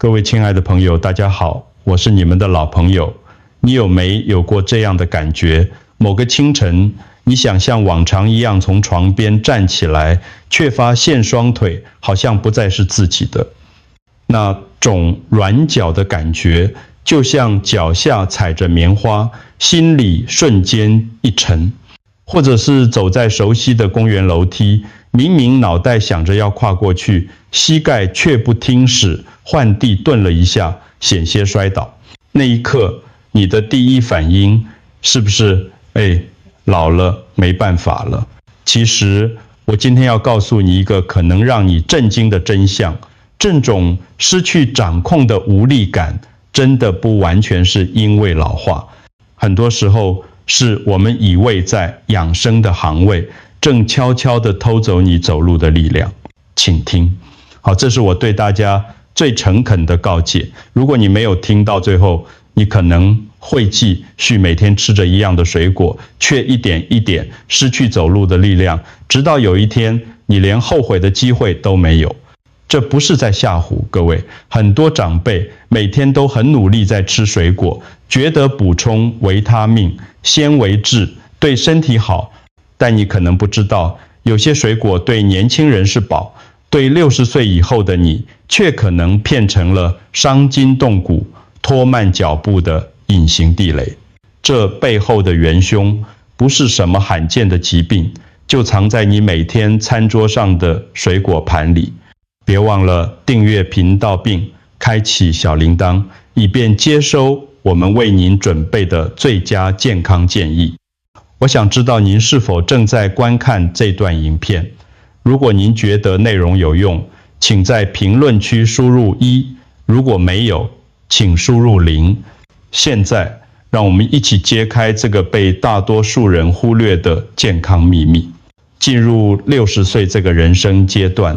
各位亲爱的朋友，大家好，我是你们的老朋友。你有没有过这样的感觉？某个清晨，你想像往常一样从床边站起来，却发现双腿好像不再是自己的。那种软脚的感觉，就像脚下踩着棉花，心里瞬间一沉。或者是走在熟悉的公园楼梯，明明脑袋想着要跨过去，膝盖却不听使，换地顿了一下，险些摔倒。那一刻，你的第一反应是不是老了没办法了？其实我今天要告诉你一个可能让你震惊的真相，这种失去掌控的无力感，真的不完全是因为老化，很多时候是我们以为在养生的行位，正悄悄地偷走你走路的力量。请听。好，这是我对大家最诚恳的告诫。如果你没有听到最后，你可能会继续每天吃着一样的水果，却一点一点失去走路的力量，直到有一天你连后悔的机会都没有。这不是在吓唬各位，很多长辈每天都很努力在吃水果，觉得补充维他命、纤维质对身体好，但你可能不知道，有些水果对年轻人是宝，对60岁以后的你，却可能变成了伤筋动骨、拖慢脚步的隐形地雷。这背后的元凶，不是什么罕见的疾病，就藏在你每天餐桌上的水果盘里。别忘了订阅频道并开启小铃铛，以便接收我们为您准备的最佳健康建议。我想知道您是否正在观看这段影片。如果您觉得内容有用，请在评论区输入1，如果没有，请输入0。现在，让我们一起揭开这个被大多数人忽略的健康秘密。进入60岁这个人生阶段，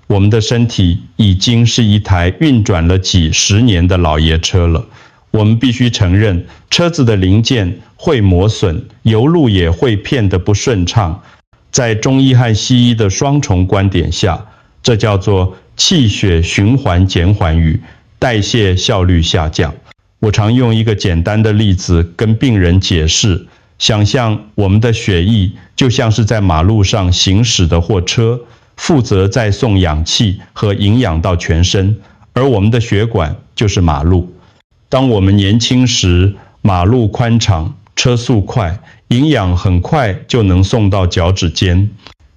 我们的身体已经是一台运转了几十年的老爷车了。我们必须承认，车子的零件会磨损，油路也会变得不顺畅。在中医和西医的双重观点下，这叫做气血循环减缓与代谢效率下降。我常用一个简单的例子跟病人解释，想象我们的血液就像是在马路上行驶的货车，负责载送氧气和营养到全身，而我们的血管就是马路。当我们年轻时，马路宽敞，车速快，营养很快就能送到脚趾间。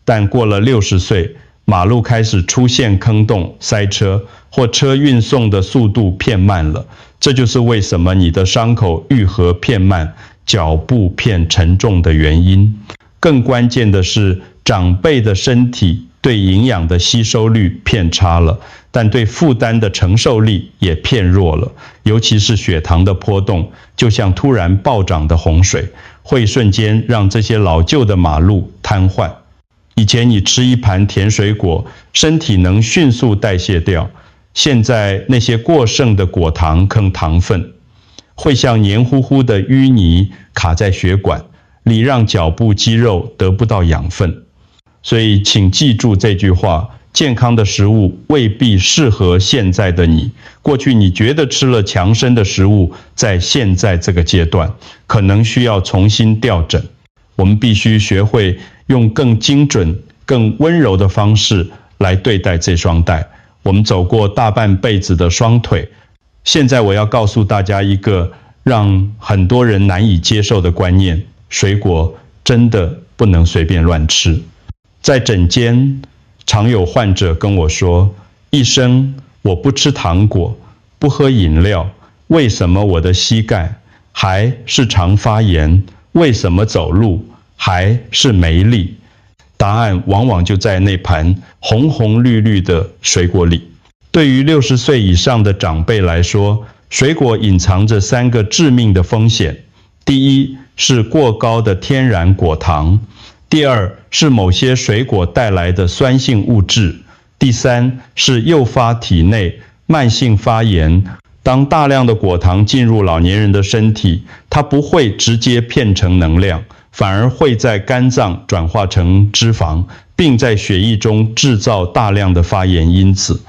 但过了60岁，马路开始出现坑洞、塞车，或车运送的速度变慢了。这就是为什么你的伤口愈合变慢，脚步变沉重的原因。更关键的是，长辈的身体对营养的吸收率变差了，但对负担的承受力也变弱了。尤其是血糖的波动，就像突然暴涨的洪水，会瞬间让这些老旧的马路瘫痪。以前你吃一盘甜水果，身体能迅速代谢掉，现在那些过剩的果糖跟糖分，会像黏糊糊的淤泥卡在血管里，让脚部肌肉得不到养分。所以请记住这句话，健康的食物未必适合现在的你。过去你觉得吃了强身的食物，在现在这个阶段，可能需要重新调整。我们必须学会用更精准、更温柔的方式来对待这双带。我们走过大半辈子的双腿，现在我要告诉大家一个让很多人难以接受的观念：水果真的不能随便乱吃。在诊间，常有患者跟我说：“医生，我不吃糖果，不喝饮料，为什么我的膝盖还是常发炎？为什么走路还是没力？”答案往往就在那盘红红绿绿的水果里。对于60岁以上的长辈来说，水果隐藏着3个致命的风险。第一是过高的天然果糖，第二是某些水果带来的酸性物质，第三是诱发体内慢性发炎。当大量的果糖进入老年人的身体，它不会直接变成能量，反而会在肝脏转化成脂肪，并在血液中制造大量的发炎因子。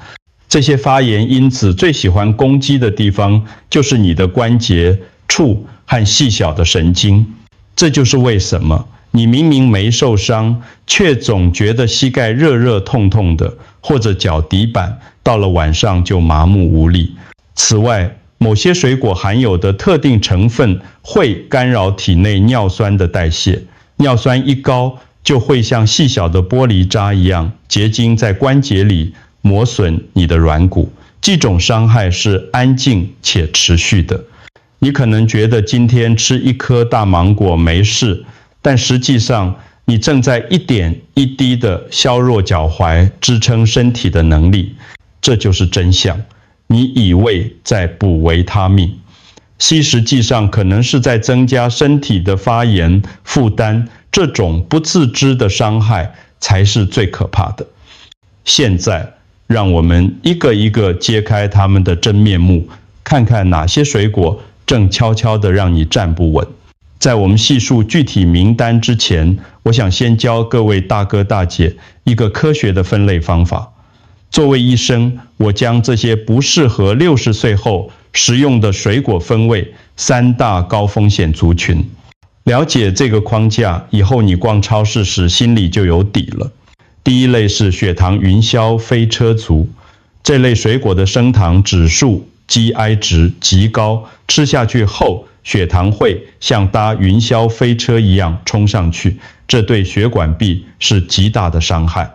这些发炎因子最喜欢攻击的地方就是你的关节、处和细小的神经。这就是为什么你明明没受伤，却总觉得膝盖热热痛痛的，或者脚底板到了晚上就麻木无力。此外，某些水果含有的特定成分会干扰体内尿酸的代谢，尿酸一高，就会像细小的玻璃渣一样结晶在关节里，磨损你的软骨。这种伤害是安静且持续的。你可能觉得今天吃一颗大芒果没事，但实际上你正在一点一滴地削弱脚踝支撑身体的能力。这就是真相。你以为在补维他命，实际上可能是在增加身体的发炎负担。这种不自知的伤害才是最可怕的。现在让我们一个一个揭开它们的真面目，看看哪些水果正悄悄地让你站不稳。在我们细数具体名单之前，我想先教各位大哥大姐一个科学的分类方法。作为医生，我将这些不适合60岁后食用的水果分为3大高风险族群。了解这个框架以后，你逛超市时心里就有底了。第一类是血糖云霄飞车族，这类水果的升糖指数 GI 值极高，吃下去后血糖会像搭云霄飞车一样冲上去，这对血管壁是极大的伤害，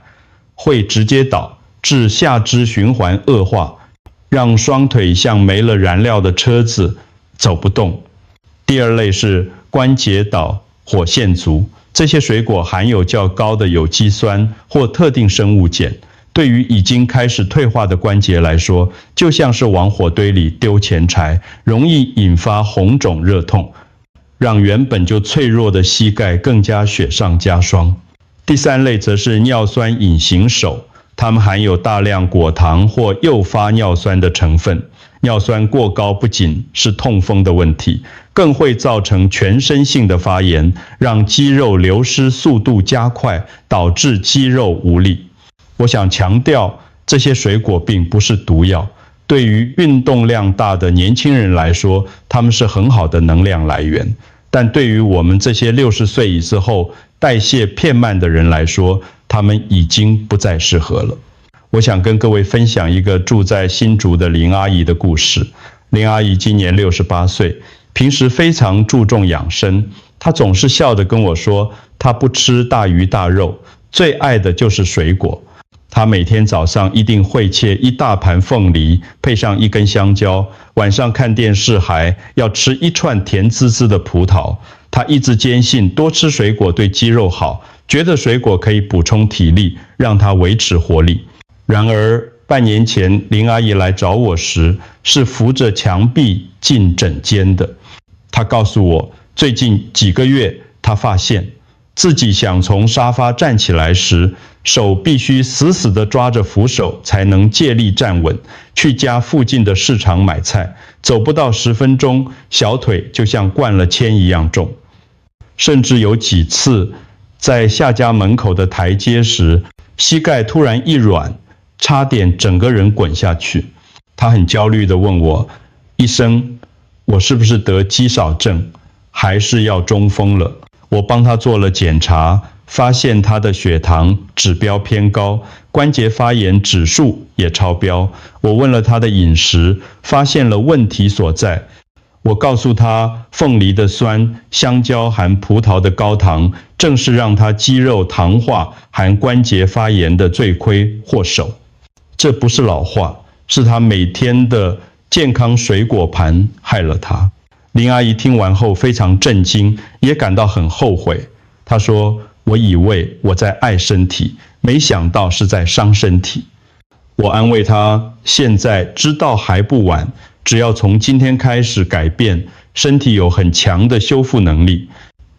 会直接导致下肢循环恶化，让双腿像没了燃料的车子走不动。第二类是关节岛火线族，这些水果含有较高的有机酸或特定生物碱，对于已经开始退化的关节来说，就像是往火堆里丢钱财，容易引发红肿热痛，让原本就脆弱的膝盖更加雪上加霜。第三类则是尿酸隐形手，它们含有大量果糖或诱发尿酸的成分。尿酸过高不仅是痛风的问题，更会造成全身性的发炎，让肌肉流失速度加快，导致肌肉无力。我想强调，这些水果并不是毒药，对于运动量大的年轻人来说，它们是很好的能量来源。但对于我们这些60岁以后代谢偏慢的人来说，它们已经不再适合了。我想跟各位分享一个住在新竹的林阿姨的故事。林阿姨今年68岁，平时非常注重养生。她总是笑着跟我说，她不吃大鱼大肉，最爱的就是水果。她每天早上一定会切一大盘凤梨，配上一根香蕉，晚上看电视还要吃一串甜滋滋的葡萄。她一直坚信多吃水果对肌肉好，觉得水果可以补充体力，让她维持活力。然而半年前林阿姨来找我时，是扶着墙壁进诊间的。她告诉我，最近几个月她发现自己想从沙发站起来时，手必须死死地抓着扶手才能借力站稳。去家附近的市场买菜，走不到10分钟，小腿就像灌了铅一样重。甚至有几次在下家门口的台阶时，膝盖突然一软，差点整个人滚下去。他很焦虑地问我，医生，我是不是得肌少症，还是要中风了？我帮他做了检查，发现他的血糖指标偏高，关节发炎指数也超标。我问了他的饮食，发现了问题所在。我告诉他，凤梨的酸、香蕉含葡萄的高糖，正是让他肌肉糖化含关节发炎的罪魁祸首。这不是老话，是他每天的健康水果盘害了他。林阿姨听完后非常震惊，也感到很后悔。她说，我以为我在爱身体，没想到是在伤身体。我安慰她，现在知道还不晚，只要从今天开始改变，身体有很强的修复能力。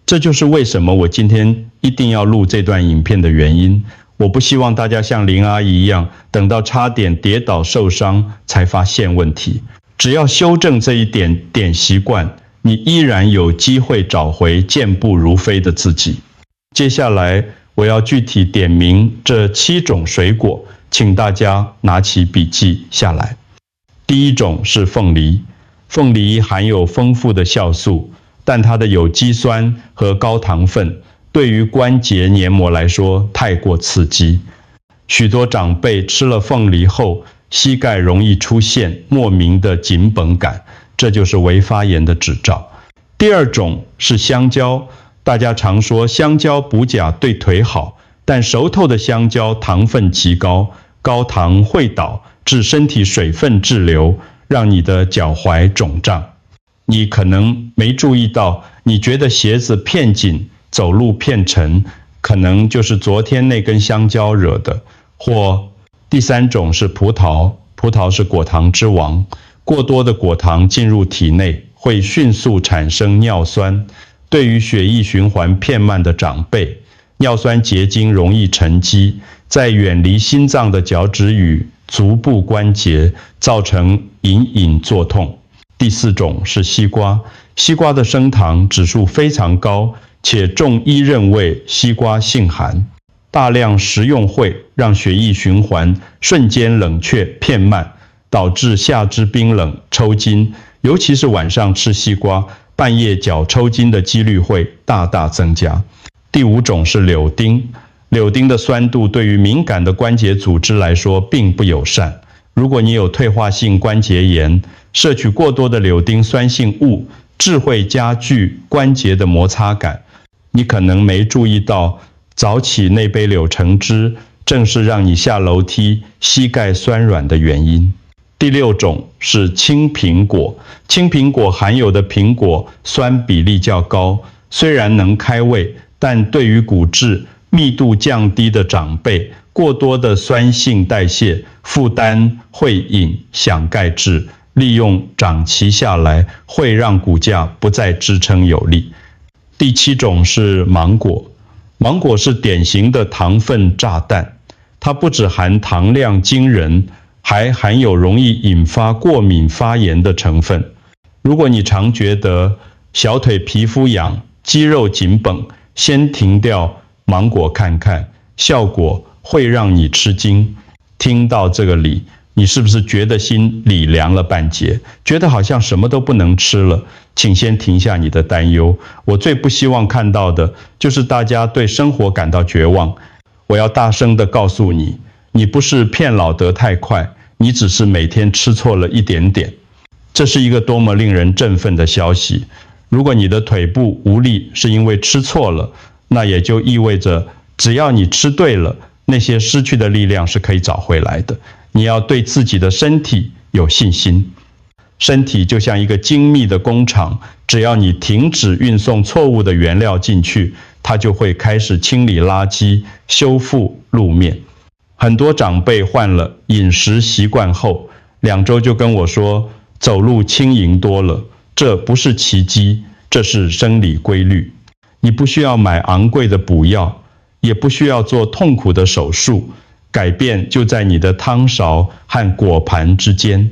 这就是为什么我今天一定要录这段影片的原因。我不希望大家像林阿姨一样，等到差点跌倒受伤才发现问题。只要修正这一点习惯，你依然有机会找回健步如飞的自己。接下来我要具体点名这7种水果，请大家拿起笔记下来。第一种是凤梨，凤梨含有丰富的酵素，但它的有机酸和高糖分对于关节黏膜来说太过刺激。许多长辈吃了凤梨后，膝盖容易出现莫名的紧绷感，这就是微发炎的指兆。第二种是香蕉，大家常说香蕉补钾对腿好，但熟透的香蕉糖分极高，高糖会导致身体水分滞留，让你的脚踝肿胀。你可能没注意到，你觉得鞋子偏紧，走路偏沉，可能就是昨天那根香蕉惹的。或第三种是葡萄，葡萄是果糖之王，过多的果糖进入体内，会迅速产生尿酸。对于血液循环偏慢的长辈，尿酸结晶容易沉积，在远离心脏的脚趾与足部关节，造成隐隐作痛。第四种是西瓜，西瓜的升糖指数非常高，且中医认为西瓜性寒，大量食用会让血液循环瞬间冷却偏慢，导致下肢冰冷、抽筋，尤其是晚上吃西瓜，半夜脚抽筋的几率会大大增加。第五种是柳丁，柳丁的酸度对于敏感的关节组织来说并不友善。如果你有退化性关节炎，摄取过多的柳丁酸性物，只会加剧关节的摩擦感。你可能没注意到，早起那杯柳橙汁正是让你下楼梯膝盖酸软的原因。第六种是青苹果，青苹果含有的苹果酸比例较高，虽然能开胃，但对于骨质密度降低的长辈，过多的酸性代谢负担会影响钙质，利用长期下来会让骨架不再支撑有力。第七种是芒果，芒果是典型的糖分炸弹，它不只含糖量惊人，还含有容易引发过敏发炎的成分。如果你常觉得小腿皮肤痒、肌肉紧绷，先停掉芒果看看，效果会让你吃惊。听到这个理，你是不是觉得心里凉了半截，觉得好像什么都不能吃了？请先停下你的担忧。我最不希望看到的就是大家对生活感到绝望。我要大声地告诉你，你不是变老得太快，你只是每天吃错了一点点。这是一个多么令人振奋的消息！如果你的腿部无力是因为吃错了，那也就意味着只要你吃对了，那些失去的力量是可以找回来的。你要对自己的身体有信心。身体就像一个精密的工厂，只要你停止运送错误的原料进去，它就会开始清理垃圾，修复路面。很多长辈换了饮食习惯后，2周就跟我说走路轻盈多了。这不是奇迹，这是生理规律。你不需要买昂贵的补药，也不需要做痛苦的手术，改变就在你的汤勺和果盘之间。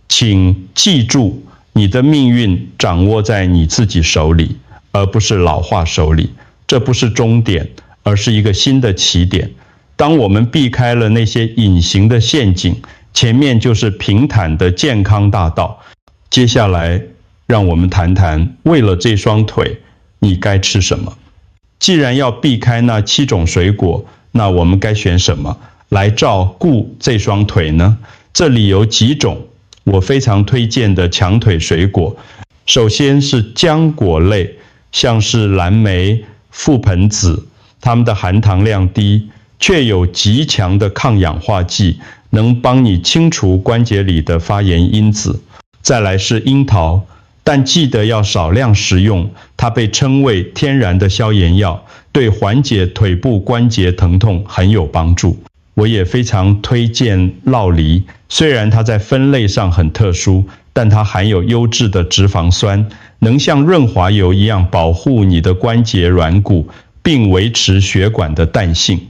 请记住，你的命运掌握在你自己手里，而不是老化手里。这不是终点，而是一个新的起点。当我们避开了那些隐形的陷阱，前面就是平坦的健康大道。接下来，让我们谈谈，为了这双腿，你该吃什么？既然要避开那7种水果，那我们该选什么来照顾这双腿呢？这里有几种我非常推荐的强腿水果。首先是浆果类，像是蓝莓、覆盆子，它们的含糖量低，却有极强的抗氧化剂，能帮你清除关节里的发炎因子。再来是樱桃，但记得要少量食用，它被称为天然的消炎药，对缓解腿部关节疼痛很有帮助。我也非常推荐酪梨，虽然它在分类上很特殊，但它含有优质的脂肪酸，能像润滑油一样保护你的关节软骨，并维持血管的弹性。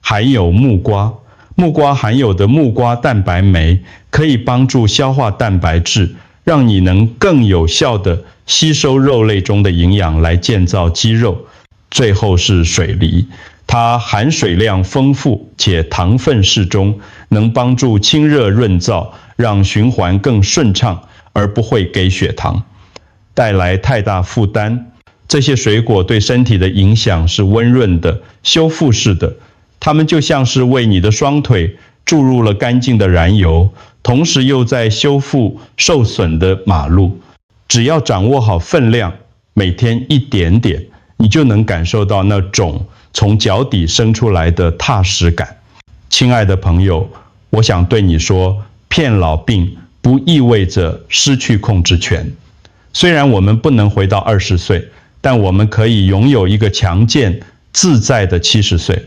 还有木瓜，木瓜含有的木瓜蛋白酶可以帮助消化蛋白质，让你能更有效地吸收肉类中的营养来建造肌肉。最后是水梨，它含水量丰富且糖分适中，能帮助清热润燥，让循环更顺畅，而不会给血糖带来太大负担。这些水果对身体的影响是温润的、修复式的，它们就像是为你的双腿注入了干净的燃油，同时又在修复受损的马路。只要掌握好分量，每天一点点，你就能感受到那种从脚底生出来的踏实感。亲爱的朋友，我想对你说，骗老病不意味着失去控制权。虽然我们不能回到20岁，但我们可以拥有一个强健、自在的70岁。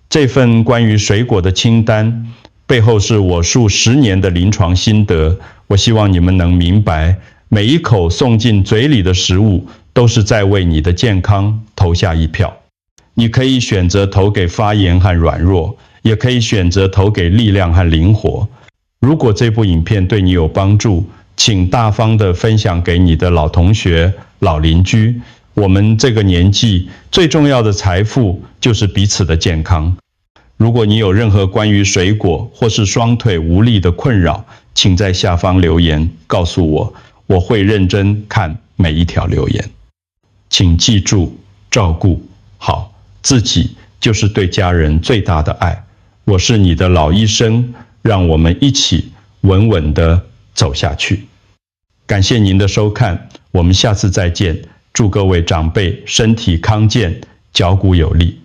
这份关于水果的清单，背后是我数10年的临床心得。我希望你们能明白，每一口送进嘴里的食物，都是在为你的健康投下一票。你可以选择投给发炎和软弱，也可以选择投给力量和灵活。如果这部影片对你有帮助，请大方地分享给你的老同学、老邻居。我们这个年纪最重要的财富就是彼此的健康。如果你有任何关于水果或是双腿无力的困扰，请在下方留言告诉我，我会认真看每一条留言。请记住，照顾好自己就是对家人最大的爱。我是你的老医生，让我们一起稳稳地走下去。感谢您的收看，我们下次再见。祝各位长辈身体康健，脚骨有力。